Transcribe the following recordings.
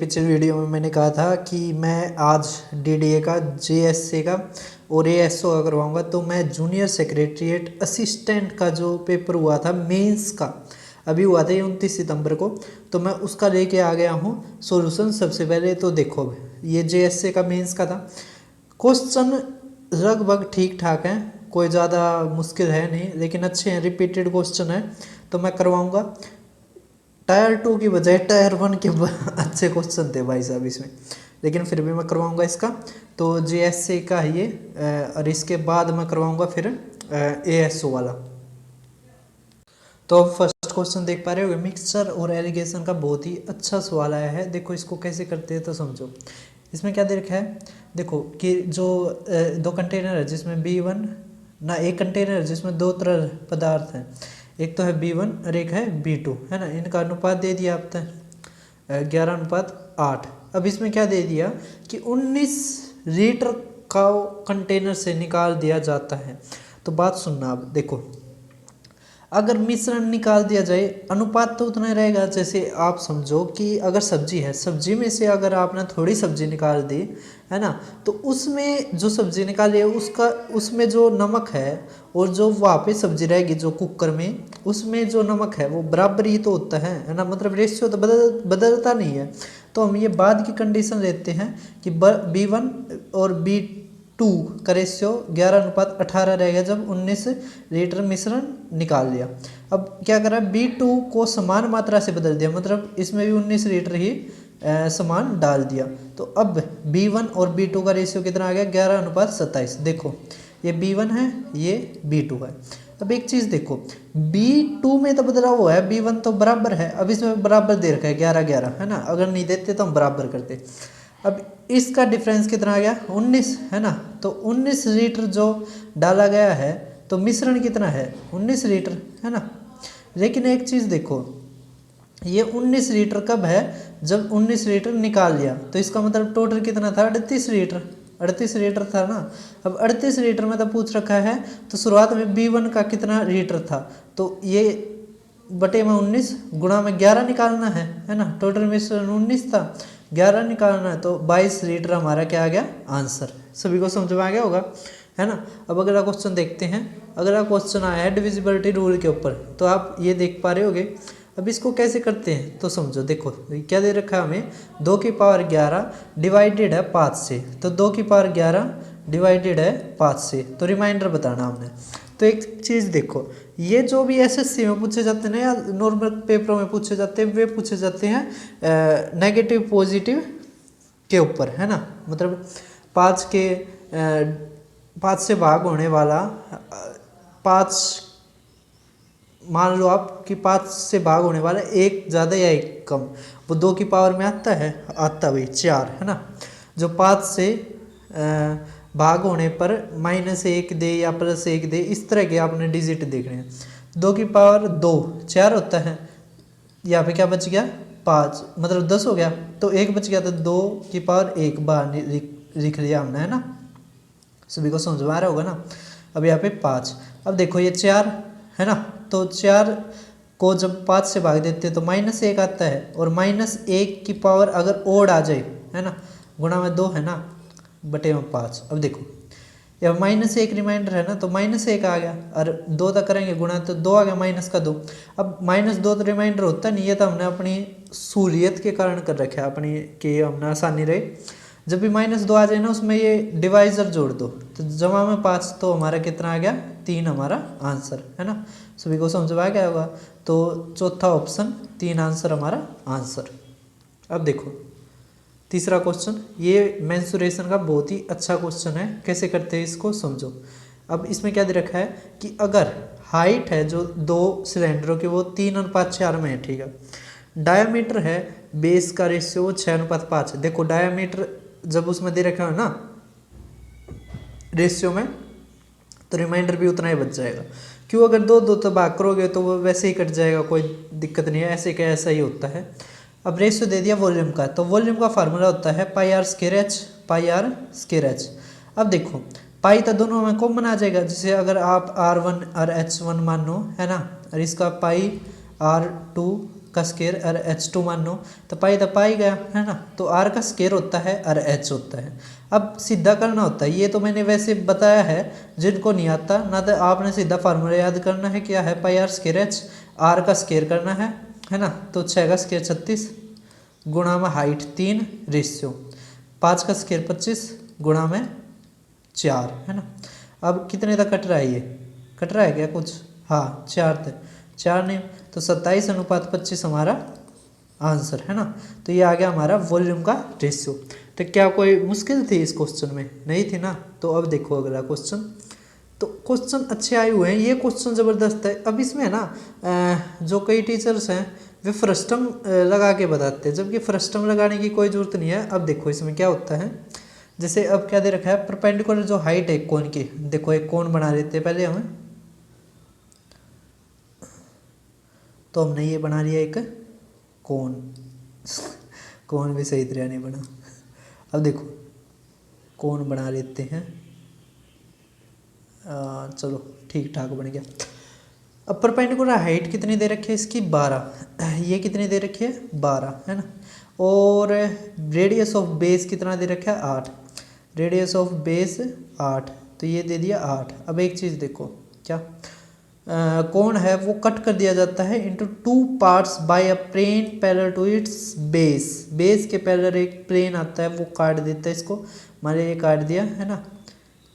पिछले वीडियो में मैंने कहा था कि मैं आज डीडीए का, जेएसए का और एएसओ का करवाऊंगा। तो मैं जूनियर सेक्रेटरीट असिस्टेंट का जो पेपर हुआ था मेंस का, अभी हुआ था ये 29 सितंबर को, तो मैं उसका लेके आ गया हूँ सॉल्यूशन। सबसे पहले तो देखो, ये जेएसए का मेंस का था। क्वेश्चन लगभग ठीक ठाक हैं, कोई ज़्यादा मुश्किल है नहीं, लेकिन अच्छे हैं, रिपीटेड क्वेश्चन है, तो मैं करवाऊंगा। टायर 2 की बजाय टायर 1 के अच्छे क्वेश्चन थे भाई साहब इसमें, लेकिन फिर भी मैं करवाऊंगा इसका। तो जेएसए का है ये, और इसके बाद मैं करवाऊंगा फिर एएसओ वाला। तो अब फर्स्ट क्वेश्चन देख पा रहे हो, मिक्सचर और एलिगेशन का बहुत ही अच्छा सवाल आया है। देखो इसको कैसे करते हैं तो समझो। इसमें क्या दे रखा है, देखो कि जो दो कंटेनर है जिसमें B1 ना, एक कंटेनर है जिसमें दो तरल पदार्थ हैं, एक तो है B1 और एक है B2, है ना। इनका अनुपात दे दिया आपने 11:8। अब इसमें क्या दे दिया कि 19 लीटर का कंटेनर से निकाल दिया जाता है। तो बात सुनना, अब देखो, अगर मिश्रण निकाल दिया जाए, अनुपात तो उतना ही रहेगा। जैसे आप समझो कि अगर सब्जी है, सब्जी में से अगर आपने थोड़ी सब्जी निकाल दी, है ना, तो उसमें जो सब्जी निकाली है उसका, उसमें जो नमक है और जो वहाँ पे सब्जी रहेगी जो कुकर में, उसमें जो नमक है वो बराबर ही तो होता है ना। मतलब रेशियो तो बदलता नहीं है। तो हम ये बाद की कंडीशन लेते हैं कि B1 और B2 का रेशियो 11:18 रहेगा जब 19 लीटर मिश्रण निकाल लिया। अब क्या करा, B2 को समान मात्रा से बदल दिया, मतलब इसमें भी 19 लीटर ही समान डाल दिया। तो अब B1 और B2 का रेशियो कितना आ गया, 11:27। देखो ये B1 है, ये B2 है। अब एक चीज़ देखो, B2 में तो बदलाव हुआ है, B1 तो बराबर है। अब इसमें बराबर दे रखा है 11-11, है ना। अगर नहीं देते तो हम बराबर करते। अब इसका डिफरेंस कितना आ गया, 19, है ना। तो 19 लीटर जो डाला गया है, तो मिश्रण कितना है, 19 लीटर, है ना। लेकिन एक चीज़ देखो, ये 19 लीटर कब है, जब 19 लीटर निकाल लिया, तो इसका मतलब टोटल कितना था, 38 लीटर। 38 लीटर था ना। अब 38 लीटर में तो पूछ रखा है, तो शुरुआत में B1 का कितना लीटर था, तो ये बटे में 19 गुणा में 11 निकालना है ना। टोटल मिश्रण 19 था, 11 निकालना है, तो 22 लीटर हमारा क्या आ गया, आंसर। सभी को समझ में आ गया होगा, है ना। अब अगला क्वेश्चन देखते हैं। अगला क्वेश्चन आया है डिविजिबिलिटी रूल के ऊपर, तो आप ये देख पा रहे होगे। अब इसको कैसे करते हैं तो समझो। देखो क्या दे रखा है हमें, 2 की पावर 11 डिवाइडेड है 5 से, तो 2 की पावर 11 डिवाइडेड है 5 से, तो रिमाइंडर बताना हमने। तो एक चीज़ देखो, ये जो भी एसएससी में पूछे जाते हैं या नॉर्मल पेपरों में पूछे जाते हैं, वे पूछे जाते हैं नेगेटिव पॉजिटिव के ऊपर, है ना। मतलब 5 से भाग होने वाला, 5 मान लो आप कि 5 से भाग होने वाला एक ज़्यादा या एक कम, वो 2 की पावर में आता है भाई 4, है ना। जो 5 से भाग होने पर -1 दे या +1 दे, इस तरह के आपने डिजिट देखने हैं। 2 की पावर 2 4 होता है, यहाँ पे क्या बच गया 5, मतलब 10 हो गया, तो 1 बच गया, तो 2 की पावर 1 बाहर लिख लिया हमने, है ना। सभी को समझ में आ रहा होगा ना। अब यहाँ पे 5, अब देखो ये 4 है ना, तो 4 को जब 5 से भाग देते हैं तो -1 आता है, और -1 की पावर अगर ओड आ जाए, है ना, गुणा में 2 है ना, बटे में 5। अब देखो ये -1 रिमाइंडर है ना, तो -1 आ गया, और 2 तक करेंगे गुणा, तो 2 आ गया, -2। अब -2 तो रिमाइंडर होता नहीं है, तो हमने अपनी सहूलियत के कारण कर रखा है अपनी, कि हमने आसानी रहे। जब भी -2 आ जाए ना, उसमें ये डिवाइजर जोड़ दो, तो जमा में 5, तो हमारा कितना आ गया, 3 हमारा आंसर, है ना। सभी को समझ में आ गया होगा। तो चौथा ऑप्शन 3 आंसर हमारा आंसर। अब देखो तीसरा क्वेश्चन, ये मेंसुरेशन का बहुत ही अच्छा क्वेश्चन है। कैसे करते हैं इसको समझो। अब इसमें क्या दे रखा है कि अगर हाइट है जो 2 सिलेंडरों की, वो 3:4 में है, ठीक है। डायामीटर है बेस का रेशियो, वो 6:5 है। देखो डायामीटर जब उसमें दे रखा है ना रेशियो में, तो रिमाइंडर भी उतना ही बच जाएगा। क्यों, अगर 2 तो भाग करोगे तो वो वैसे ही कट जाएगा, कोई दिक्कत नहीं है, ऐसे क्या ऐसा ही होता है। अब रेशियो दे दिया वॉल्यूम का, तो वॉल्यूम का फार्मूला होता है πr²h, πr²h। अब देखो पाई तो दोनों में कॉमन आ जाएगा, जैसे अगर आप R1 और H1 मान लो, है ना, और इसका πr2 का स्केयर और h2 मान लो तो पाई द पाई गया है ना। तो r का स्केयर होता है और h होता है। अब सीधा करना होता है, ये तो मैंने वैसे बताया है, जिनको नहीं आता ना तो आपने सीधा फार्मूला याद करना है, क्या है पाई r स्केयर h, r का स्केयर करना है ना। तो 6 का स्केयर 36 गुणा में हाइट 3 रेशियो 5 का स्केयर 25 गुणा में 4 है ना। अब कितने तक कट रहा है, ये कट रहा है क्या कुछ, हाँ 4 तक, 4 नहीं तो 27:25 हमारा आंसर है ना। तो ये आ गया हमारा वॉल्यूम का रेशियो। तो क्या कोई मुश्किल थी इस क्वेश्चन में, नहीं थी ना। तो अब देखो अगला क्वेश्चन, तो क्वेश्चन अच्छे आए हुए हैं, ये क्वेश्चन ज़बरदस्त है। अब इसमें है ना जो कई टीचर्स हैं वे फ्रस्टम लगा के बताते हैं, जबकि फ्रस्टम लगाने की कोई ज़रूरत नहीं है। अब देखो इसमें क्या होता है, जैसे अब क्या दे रखा है, परपेंडिकुलर जो हाइट है कोन की, देखो एक कोन बना लेते हैं पहले हमें, तो हमने ये बना लिया एक कोन कोन भी सही तरह नहीं बना। अब देखो कोन बना लेते हैं, चलो ठीक ठाक बन गया। अब परपेंडिकुलर हाइट कितनी दे रखी है इसकी 12, ये कितनी दे रखी है 12 है ना। और रेडियस ऑफ बेस कितना दे रखा है 8, रेडियस ऑफ बेस 8, तो ये दे दिया 8। अब एक चीज़ देखो क्या, कोण है वो कट कर दिया जाता है into 2 parts by a plane parallel to its base, base के पैरेलल एक प्लेन आता है वो काट देता है इसको, हमारे ये काट दिया है ना,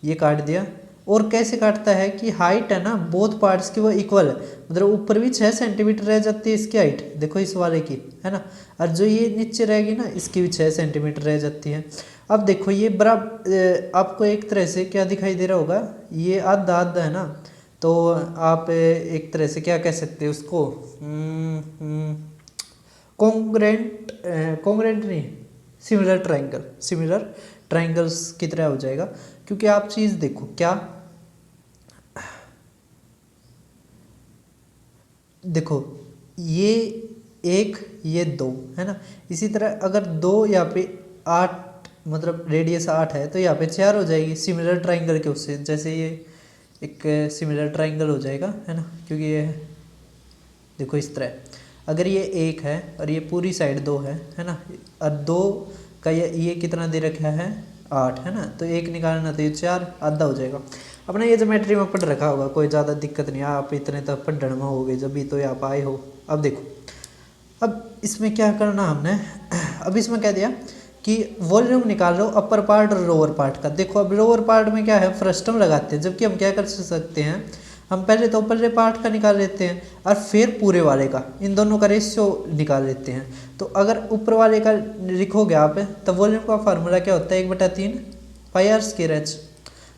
ये काट दिया। और कैसे काटता है कि हाइट है ना बोथ पार्ट्स की वो इक्वल है, मतलब ऊपर भी 6 सेंटीमीटर रह जाती है इसकी हाइट, देखो इस वाले की है ना, और जो ये नीचे रहेगी ना इसकी भी 6 सेंटीमीटर रह जाती है। अब देखो ये बराबर आपको एक तरह से क्या दिखाई दे रहा होगा, ये आधा आधा है ना, तो आप एक तरह से क्या कह सकते हैं उसको, कॉन्ग्रेंट नहीं, सिमिलर ट्राइंगल, सिमिलर ट्राइंगल्स की तरह हो जाएगा। क्योंकि आप चीज़ देखो क्या, देखो ये 1 ये 2 है ना, इसी तरह अगर 2 यहाँ पे 8 मतलब रेडियस 8 है तो यहाँ पे 4 हो जाएगी सिमिलर ट्राइंगल के उससे, जैसे ये एक सिमिलर ट्राइंगल हो जाएगा है ना। क्योंकि ये देखो इस तरह, अगर ये 1 है और ये पूरी साइड 2 है ना, और 2 का ये कितना दे रखा है 8 है ना, तो 1 निकालना तो ये 4 आधा हो जाएगा। अपना ये ज्योमेट्री में पढ़ रखा होगा, कोई ज़्यादा दिक्कत नहीं, आप इतने तक पढ़ने में हो गए जब भी तो आप आए हो। अब देखो अब इसमें क्या करना हमने, अब इसमें क्या दिया कि वॉल्यूम निकाल लो अपर पार्ट और लोअर पार्ट का। देखो अब लोअर पार्ट में क्या है फ्रस्टम लगाते हैं, जबकि हम क्या कर सकते हैं, हम पहले तो ऊपर पार्ट का निकाल लेते हैं और फिर पूरे वाले का, इन दोनों का रेशियो निकाल लेते हैं। तो अगर ऊपर वाले का लिखोगे आप तो वॉल्यूम का फार्मूला क्या होता है 1/3 पाई आर स्केयर एच।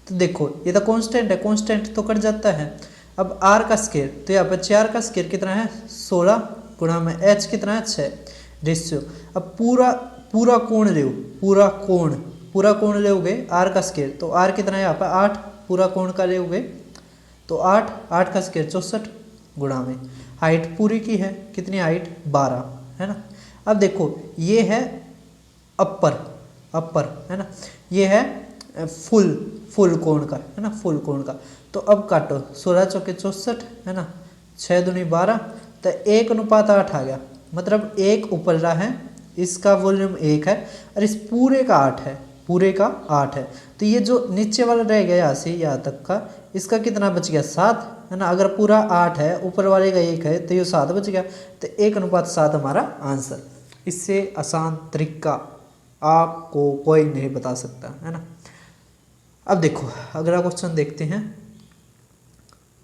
तो देखो ये तो कांस्टेंट है, कांस्टेंट तो कट जाता है। अब आर का स्केयर, तो यहाँ पर 4 का स्केयर कितना है 16 गुणा में एच कितना है 6 रेशियो। अब पूरा कोण ले, पूरा कोण लोगे आर का स्केयर, तो आर कितना है यहाँ पर 8, पूरा कोण का लोगे तो 8 का स्केयर 64 गुणा में हाइट पूरी की है कितनी हाइट 12 है ना। अब देखो ये है अपर है ना, ये है फुल कोण का है ना, फुल कोण का। तो अब काटो 16 चौके 64 है ना, 6 दूनी 12, तो 1:8 आ गया, मतलब 1 ऊपर रहा है, इसका वॉल्यूम 1 है और इस पूरे का 8 है, पूरे का 8 है। तो ये जो नीचे वाला रह गया यहाँ से यहाँ तक का, इसका कितना बच गया 7 है ना। अगर पूरा 8 है ऊपर वाले का 1 है तो ये 7 बच गया, तो 1:7 हमारा आंसर। इससे आसान तरीका आपको कोई नहीं बता सकता है ना। अब देखो अगला क्वेश्चन देखते हैं।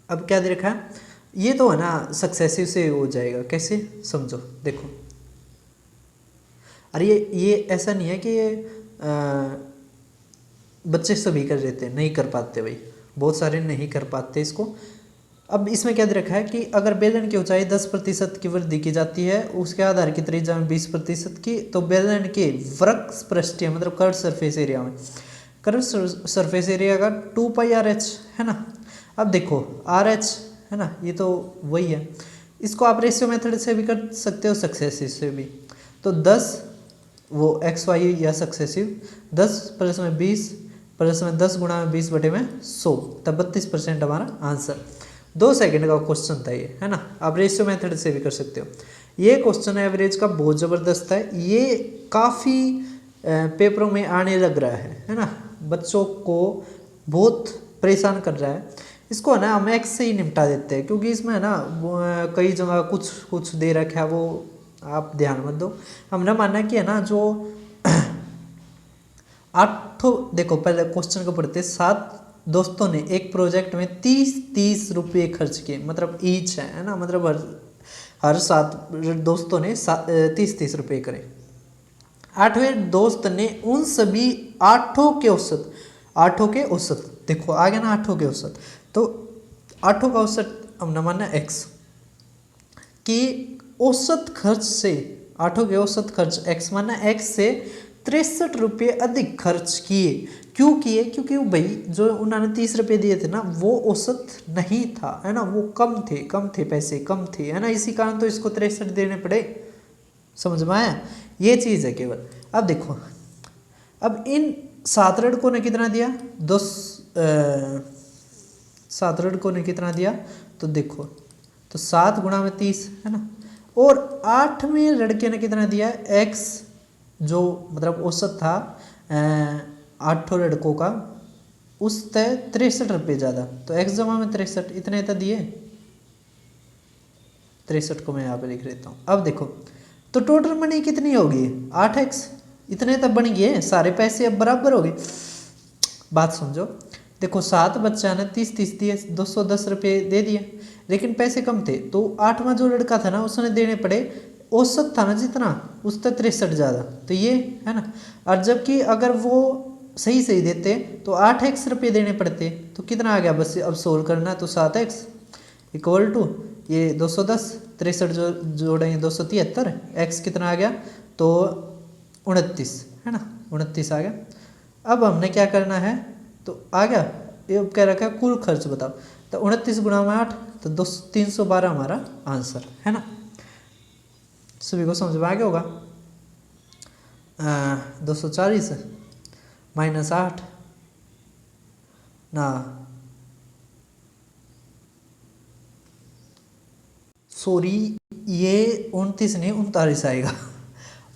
अब क्या दे रखा है, ये तो है ना सक्सेसिव से हो जाएगा, कैसे समझो देखो। अरे ये ऐसा नहीं है कि ये बच्चे सभी कर देते हैं, नहीं कर पाते भाई, बहुत सारे नहीं कर पाते इसको। अब इसमें क्या दे रखा है कि अगर बेलन की ऊंचाई 10% की वृद्धि की जाती है, उसके आधार की त्रिज्या में 20% की, तो बेलन के वृक्क पृष्ठीय मतलब कर्व सरफेस एरिया में, कर्व सरफेस एरिया का 2 पाई आर एच है ना। अब देखो आर एच है ना, ये तो वही है, इसको आप रेशियो मेथड से भी कर सकते हो सक्सेसिव से भी। तो 10 वो एक्स वाई या सक्सेसिव 10 प्लस में 10 गुणा में 20 बटे में 100, तब 32% हमारा आंसर। 2 सेकंड का क्वेश्चन था ये, है ना। आप रेशियो मेथड से भी कर सकते हो। ये क्वेश्चन एवरेज का बहुत ज़बरदस्त है, ये काफ़ी पेपरों में आने लग रहा है ना। बच्चों को बहुत परेशान कर रहा है। इसको है ना हम एक्स से ही निपटा देते हैं, क्योंकि इसमें है ना कई जगह कुछ कुछ दे रखा है, वो आप ध्यान मत दो। हमने माना कि है ना जो आठों, देखो पहले क्वेश्चन को पढ़ते, 7 दोस्तों ने एक प्रोजेक्ट में 30-30 रुपये खर्च किए, मतलब ईच है ना, मतलब हर 7 दोस्तों ने 30-30 रुपये करे। 8वें दोस्त ने उन सभी 8 के औसत, देखो आ गया ना 8 के औसत, तो 8 का औसत हमने माना x कि औसत खर्च से 8 के औसत खर्च x माना x से 63 रुपये अधिक खर्च किए। क्यों किए? क्योंकि वो भाई जो उन्होंने 30 रुपये दिए थे ना, वो औसत नहीं था, है ना, वो कम थे पैसे कम थे, है ना, इसी कारण तो इसको 63 देने पड़े। समझ में आया? ये चीज़ है केवल। अब देखो, अब इन 7 लड़कों ने कितना दिया, 7 लड़कों ने कितना दिया, तो देखो, तो 7 गुणा में 30, है ना, और 8वें लड़के ने कितना दिया, x जो मतलब औसत था 8 लड़कों का, उस तय 63 रुपये ज़्यादा, तो x जमा में 63, इतने तो दिए, 63 को मैं यहाँ पे लिख लेता हूँ। अब देखो, तो टोटल मनी कितनी होगी, 8x, इतने तक बन गए, सारे पैसे अब बराबर हो गए। बात समझो, देखो 7 बच्चा ने 30-30 दिए, 210 रुपये दे दिए, लेकिन पैसे कम थे, तो 8वां जो लड़का था ना, उसने देने पड़े, औसत था ना जितना, उस तक 63 ज़्यादा, तो ये है ना। और जबकि अगर वो सही सही देते तो 8x रुपये देने पड़ते, तो कितना आ गया, बस अब सोल्व करना, तो 7x इक्वल टू ये 210, 63 जो जोड़ेंगे 273, x कितना आ गया, तो 29, है ना, 29 आ गया। अब हमने क्या करना है, तो आ गया, ये कह रखा है कुल खर्च बताओ, तो 29 गुणा में 8, तो 312 हमारा आंसर, है ना। सभी को समझ में आ गया होगा। 240 माइनस 8 ना, सॉरी, ये 29 नहीं 39 आएगा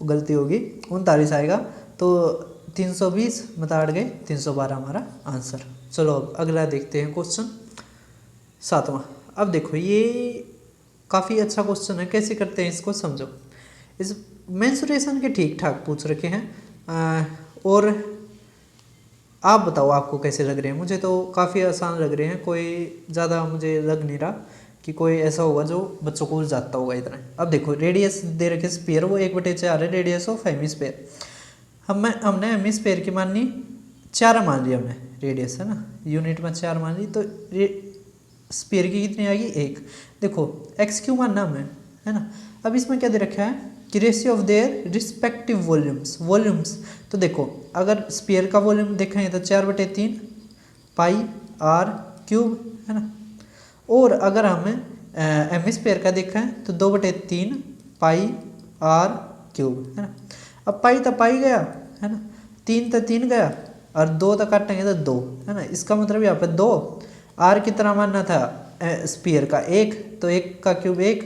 गलती होगी, 39 आएगा, तो 320 मतलब 8 गए, 312 हमारा आंसर। चलो अब अगला देखते हैं क्वेश्चन 7वां। अब देखो, ये काफ़ी अच्छा क्वेश्चन है, कैसे करते हैं इसको समझो। इस मेंसुरेशन के ठीक ठाक पूछ रखे हैं, और आप बताओ आपको कैसे लग रहे हैं। मुझे तो काफ़ी आसान लग रहे हैं, कोई ज़्यादा मुझे लग नहीं रहा कि कोई ऐसा होगा जो बच्चों को जाता होगा इतना। अब देखो, रेडियस दे रखे स्फीयर, वो 1/4 है रेडियस ऑफ हेमिस्फीयर। हमने हेमिस्फीयर की मान ली 4 मान ली हमने, रेडियस है ना, यूनिट में 4 मान ली, तो स्फीयर की कितनी आएगी 1। देखो एक्स क्यू मानना हमें, है ना। अब इसमें क्या दे रखा है कि ratio of their respective volumes. तो देखो, अगर स्फीयर का वॉल्यूम देखें तो 4/3 पाई आर क्यूब, है ना, और अगर हमें हेमिस्फीयर का देखा है तो 2/3 पाई आर क्यूब, है ना। अब पाई तो पाई गया, है ना, 3 तो 3 गया, और 2 तो काटेंगे तो 2, है ना। इसका मतलब यहाँ पे 2, आर कितना मानना था स्फीयर का 1, तो 1 का क्यूब 1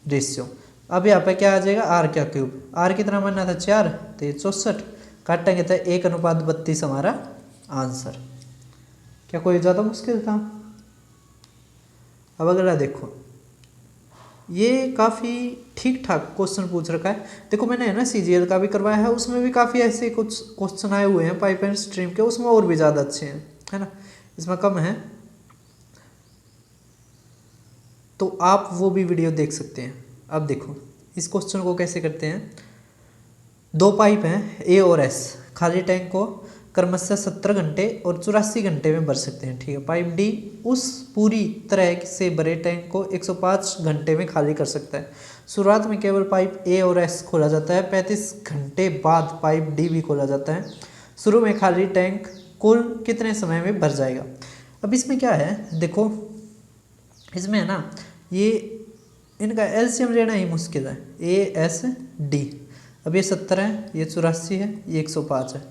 रेशियो। अब यहाँ पे क्या आ जाएगा, आर का क्यूब, आर कितना मानना था 4, तो ये 64, काटेंगे तो 1:32 हमारा आंसर। क्या कोई ज़्यादा मुश्किल था? अब अगला देखो, ये काफ़ी ठीक ठाक क्वेश्चन पूछ रखा है। देखो मैंने है ना CGL का भी करवाया है, उसमें भी काफ़ी ऐसे कुछ क्वेश्चन आए हुए हैं पाइप एंड स्ट्रीम के, उसमें और भी ज़्यादा अच्छे हैं, है ना, इसमें कम है, तो आप वो भी वीडियो देख सकते हैं। अब देखो इस क्वेश्चन को कैसे करते हैं। 2 पाइप हैं A और S, खाली टैंक को क्रमशः 70 घंटे और 84 घंटे में भर सकते हैं, ठीक है। पाइप D उस पूरी तरह से भरे टैंक को 105 घंटे में खाली कर सकता है। शुरुआत में केवल पाइप A और S खोला जाता है, 35 घंटे बाद पाइप D भी खोला जाता है। शुरू में खाली टैंक कुल कितने समय में भर जाएगा। अब इसमें क्या है, देखो इसमें है ना, ये इनका एलसीएम लेना ही मुश्किल है, ASD। अब ये 70 है, ये 84 है, ये 105 है,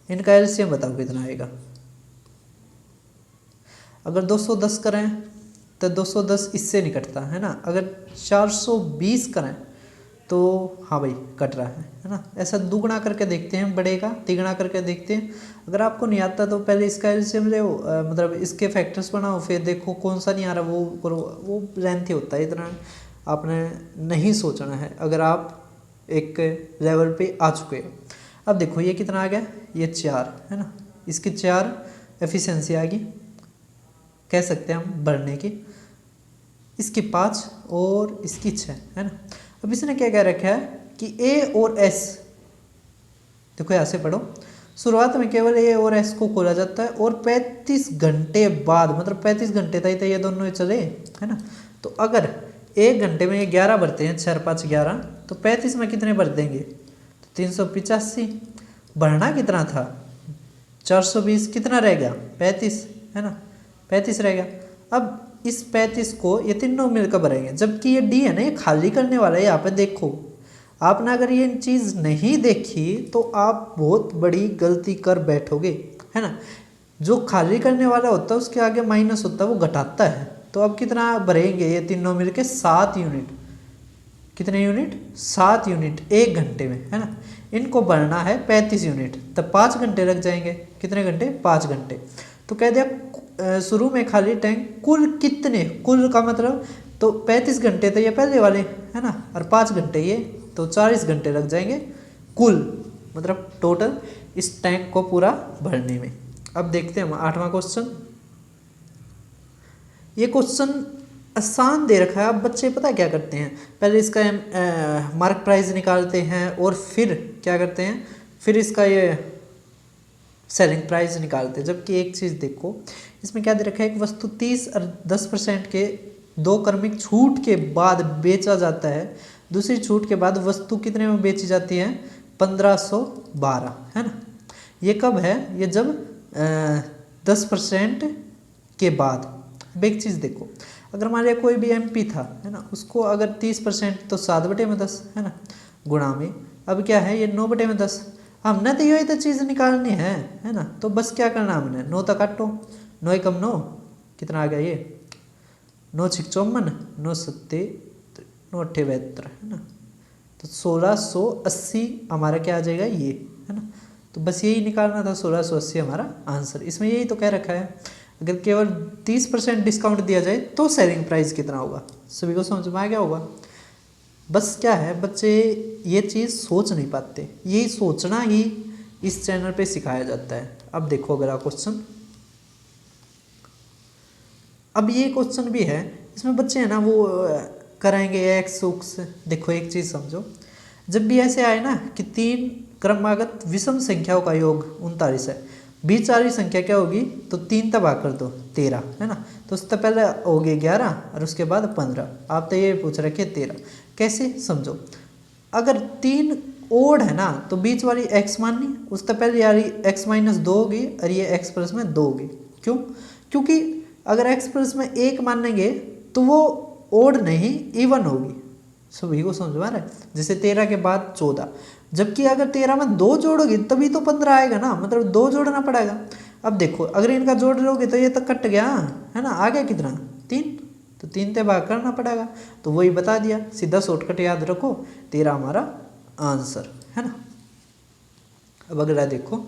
इनका एलसीएम बताओ कितना आएगा। अगर 210 करें तो 210 इससे नहीं कटता है ना। अगर 420 करें तो हाँ भाई कट रहा है ना। ऐसा दुगुना करके देखते हैं, बड़े का तिगुना करके देखते हैं। अगर आपको नहीं आता तो पहले इसका एलसीएम ले मतलब इसके फैक्टर्स बनाओ, फिर देखो कौन सा नहीं आ रहा वो करो। वो लेंथी होता है, इतना आपने नहीं सोचना है अगर आप एक लेवल पे आ चुके हो। अब देखो ये कितना आ गया, ये 4 है ना। इसकी 4 एफिशिएंसी आ गई, कह सकते हैं हम बढ़ने की। इसकी 5 और इसकी 6 है ना। अब इसने क्या कह रखा है कि ए और एस, देखो यहाँ से पढ़ो, शुरुआत में केवल ए और एस को खोला जाता है और 35 घंटे बाद, मतलब 35 घंटे तक ये दोनों चले है ना। तो अगर 1 घंटे में ये 11 भरते हैं, 4 5 11, तो 35 में कितने भर देंगे, तो 385। भरना कितना था 420, कितना रह गया 35 है ना, 35 रह गया। अब इस 35 को ये तीनों मिलकर भरेंगे, जबकि ये डी है ना, ये खाली करने वाला है। यहाँ पे देखो आपने अगर ये चीज़ नहीं देखी तो आप बहुत बड़ी गलती कर बैठोगे है ना। जो खाली करने वाला होता है उसके आगे माइनस होता है, वो घटाता है। तो अब कितना भरेंगे ये तीनों मिलकर, 7 यूनिट। कितने यूनिट, 7 यूनिट 1 घंटे में है ना। इनको भरना है 35 यूनिट, तब 5 घंटे लग जाएंगे। कितने घंटे, 5 घंटे। तो कह दिया शुरू में खाली टैंक कुल कितने, कुल का मतलब तो 35 घंटे तो ये पहले वाले है ना, और 5 घंटे ये, तो 40 घंटे लग जाएंगे कुल, मतलब टोटल इस टैंक को पूरा भरने में। अब देखते हैं हम 8वां क्वेश्चन। ये क्वेश्चन आसान दे रखा है। अब बच्चे पता क्या करते हैं, पहले इसका मार्क प्राइस निकालते हैं और फिर क्या करते हैं, फिर इसका ये सेलिंग प्राइस निकालते हैं। जबकि एक चीज़ देखो इसमें क्या दे रखा है, एक वस्तु 30 और 10% के 2 क्रमिक छूट के बाद बेचा जाता है। दूसरी छूट के बाद वस्तु कितने में बेची जाती है, 1512 है ना। ये कब है, ये जब 10% के बाद। अब एक चीज़ देखो, अगर मान लिया कोई भी एमपी था है ना, उसको अगर 30% तो 7/10 है ना, गुणा में अब क्या है ये 9/10। हमने तो यही तो चीज़ निकालनी है ना। तो बस क्या करना हमने, 9 तक काटो, 9 एकम 9, कितना आ गया ये 9 6 54, 9 7 9 8 72 है ना। तो 1680 हमारा क्या आ जाएगा ये है ना। तो बस यही निकालना था, 1680 हमारा आंसर। इसमें यही तो कह रखा है, अगर केवल 30% डिस्काउंट दिया जाए तो सेलिंग प्राइस कितना होगा। सभी को समझ में आ गया होगा। बस क्या है, बच्चे ये चीज़ सोच नहीं पाते, यही सोचना ही इस चैनल पे सिखाया जाता है। अब देखो अगला क्वेश्चन। अब ये क्वेश्चन भी है, इसमें बच्चे है ना वो कराएंगे एक्स उक्स। देखो एक चीज़ समझो, जब भी ऐसे आए ना कि 3 क्रमागत विषम संख्याओं का योग 39 है, बीच वाली संख्या क्या होगी, तो 3 तक भाग कर दो 13 है ना। तो उससे पहले होगी 11 और उसके बाद 15। आप तो ये पूछ रखे 13, कैसे समझो। अगर 3 ओड है ना, तो बीच वाली x माननी, उससे पहले यार x - 2 होगी और ये x प्लस में 2 होगी। क्यों, क्योंकि अगर x प्लस में 1 मानेंगे तो वो ओड नहीं इवन होगी। सभी को समझ में आ रहा है। जैसे 13 के बाद 14, जबकि अगर 13 में 2 जोड़ोगे तभी तो 15 आएगा ना, मतलब 2 जोड़ना पड़ेगा। अब देखो अगर इनका जोड़ लोगे तो ये तो कट गया है ना, आ गया कितना 3, तो 3 से भाग करना पड़ेगा। तो वही बता दिया, सीधा शॉर्टकट याद रखो, 13 हमारा आंसर है ना। अब अगला देखो,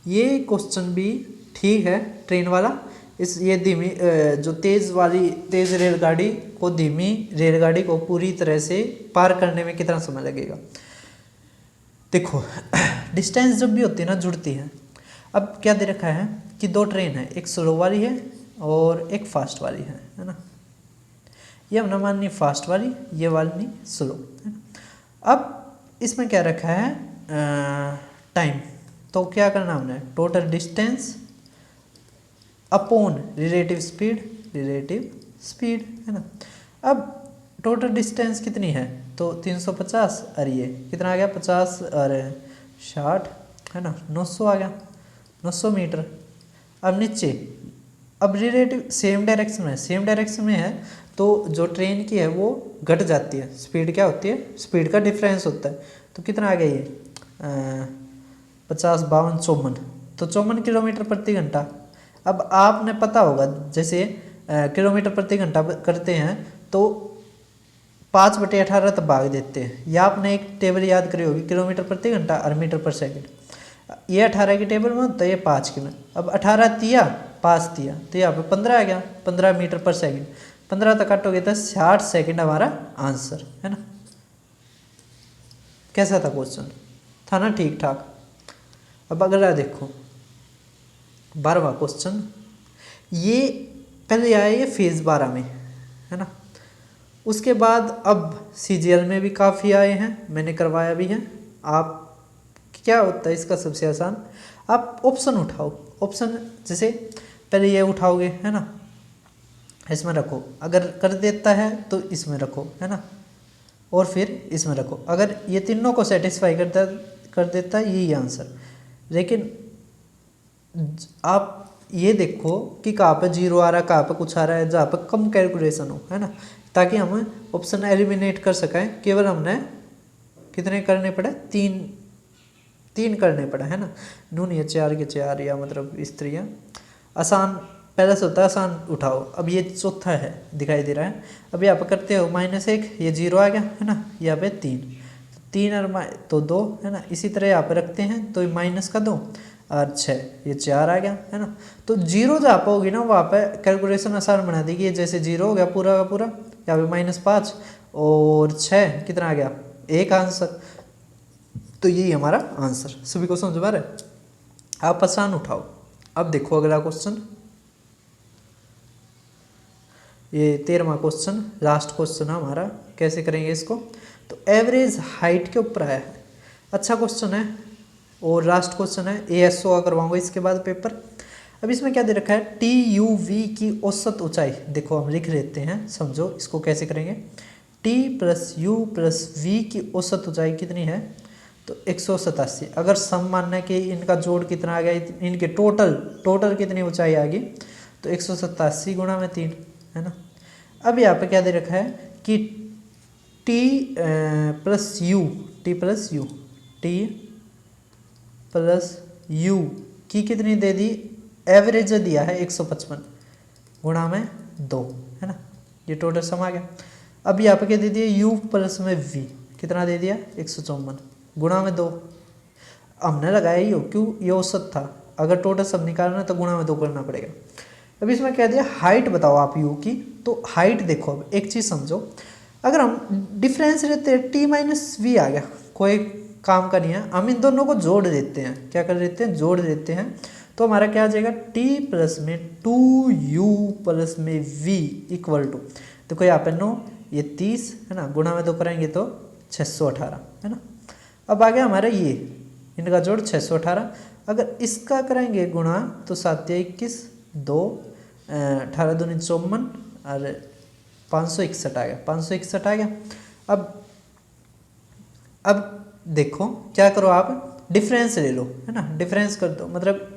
ये क्वेश्चन भी ठीक है, ट्रेन वाला। इस ये धीमी जो तेज़ रेलगाड़ी को धीमी रेलगाड़ी को पूरी तरह से पार करने में कितना समय लगेगा। देखो डिस्टेंस जब भी होती है ना, जुड़ती है। अब क्या दे रखा है कि 2 ट्रेन है, एक स्लो वाली है और एक फास्ट वाली है ना। ये हमने माननी फास्ट वाली, ये वाली स्लो है ना। अब इसमें क्या रखा है टाइम, तो क्या करना हमने, total distance upon relative speed है ना। अब टोटल डिस्टेंस कितनी है, तो 350 और ये कितना आ गया 50 और 60 है ना, 900 आ गया, 900 मीटर। अब नीचे, अब रिलेटिव सेम डायरेक्शन में है तो जो ट्रेन की है वो घट जाती है, स्पीड क्या होती है, स्पीड का डिफरेंस होता है। तो कितना आ गया ये 50 52 54, तो 54 किलोमीटर प्रति घंटा। अब आपने पता होगा जैसे किलोमीटर प्रति घंटा करते हैं तो 5/18 तक भाग देते हैं। या आपने एक टेबल याद करी होगी, किलोमीटर प्रति घंटा और मीटर पर सेकंड। ये 18 की टेबल में तो ये 5 की में। अब 18 तिया 5 तिया तो यहाँ पे 15 आ गया, 15 मीटर पर सेकंड। 15 तक काटोगे तो 60 सेकंड हमारा आंसर है ना। कैसा था क्वेश्चन, था ना ठीक ठाक। अब अगला देखो 12वां क्वेश्चन, ये पहले आया ये फेज 12 में है ना। उसके बाद अब CGL में भी काफ़ी आए हैं, मैंने करवाया भी है। आप क्या होता है इसका सबसे आसान, आप ऑप्शन उठाओ। ऑप्शन जैसे पहले ये उठाओगे है ना, इसमें रखो, अगर कर देता है तो इसमें रखो है ना, और फिर इसमें रखो। अगर ये तीनों को सेटिस्फाई कर देता है यही आंसर। लेकिन आप ये देखो कि कहाँ पे जीरो आ रहा है, कहाँ पे कुछ आ रहा है, जहाँ पे कम कैलकुलेशन हो है ना, ताकि हम ऑप्शन एलिमिनेट कर सकें। केवल हमने कितने करने पड़े, तीन करने पड़े है ना। नून ये 4 के 4 या मतलब इस तरह आसान पहले से होता है, आसान उठाओ। अब ये चौथा है दिखाई दे रहा है। अब यहाँ पर करते हो -1, ये 0 आ गया है ना, यहाँ पे 3 और तो 2 है ना। इसी तरह यहाँ पे रखते हैं तो माइनस का 2 और 6, ये 4 आ गया है ना। तो 0 जहाँ पर होगी ना वहाँ पे कैलकुलेशन आसान बना देगी। जैसे 0 हो गया पूरा का पूरा, यहाँ पे -5 और 6 कितना आ गया, 1 आंसर। तो यही हमारा आंसर। सभी को समझ में आ रहा है, आप आसान उठाओ। अब देखो अगला क्वेश्चन, ये 13वां क्वेश्चन, लास्ट क्वेश्चन है हमारा। कैसे करेंगे इसको, तो एवरेज हाइट के ऊपर आया है। अच्छा क्वेश्चन है और लास्ट क्वेश्चन है, ASO का करवाऊंगा इसके बाद पेपर। अब इसमें क्या दे रखा है, TUV की औसत ऊंचाई। देखो हम लिख लेते हैं, समझो इसको कैसे करेंगे। T + U + V की औसत ऊंचाई कितनी है, तो 187। अगर सम मानना है कि इनका जोड़ कितना आ गया, इनके टोटल कितनी ऊंचाई आ गई, तो 187 गुणा में 3 है ना। अब यहाँ पे क्या दे रखा है कि T + U की कितनी दे दी, एवरेज दिया है 155 गुणा में 2 है ना। ये टोटल सम आ गया। अब यहाँ पे क्या दे दिया, U + में V कितना दे दिया, 154 गुणा में 2। हमने लगाया ये क्यों, ये औसत था। अगर टोटल सब निकालना है तो गुणा में 2 करना पड़ेगा। अब इसमें क्या दिया, हाइट बताओ आप U की। तो हाइट देखो, अब एक चीज़ समझो, अगर हम डिफरेंस लेते हैं T - V आ गया, कोई काम का नहीं है, हम इन दोनों को जोड़ देते हैं। क्या कर देते हैं, जोड़ देते हैं। तो हमारा क्या आ जाएगा, T + में 2U + में V = देखो यहाँ पे 9, ये 30 है ना, गुणा में 2 करेंगे तो 618 है ना। अब आ गया हमारा ये इनका जोड़ 618। अगर इसका करेंगे गुणा तो 7 या 21, 2 18 दूनी 54 और 561 आ गया, 561 आ गया। अब देखो क्या करो, आप डिफरेंस ले लो है ना, डिफरेंस कर दो, मतलब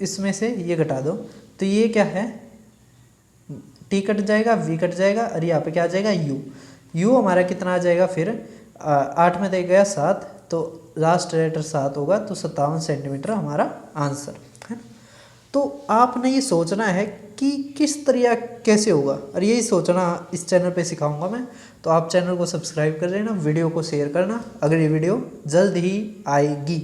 इसमें से ये घटा दो। तो ये क्या है, T कट जाएगा, V कट जाएगा और यहाँ पे क्या आ जाएगा, U हमारा कितना आ जाएगा फिर 8 में दे गया 7, तो लास्ट लेटर 7 होगा, तो 57 सेंटीमीटर हमारा आंसर है ना। तो आपने ये सोचना है कि किस तरह कैसे होगा, और यही सोचना इस चैनल पे सिखाऊंगा मैं। तो आप चैनल को सब्सक्राइब कर लेना, वीडियो को शेयर करना। अगली वीडियो जल्द ही आएगी।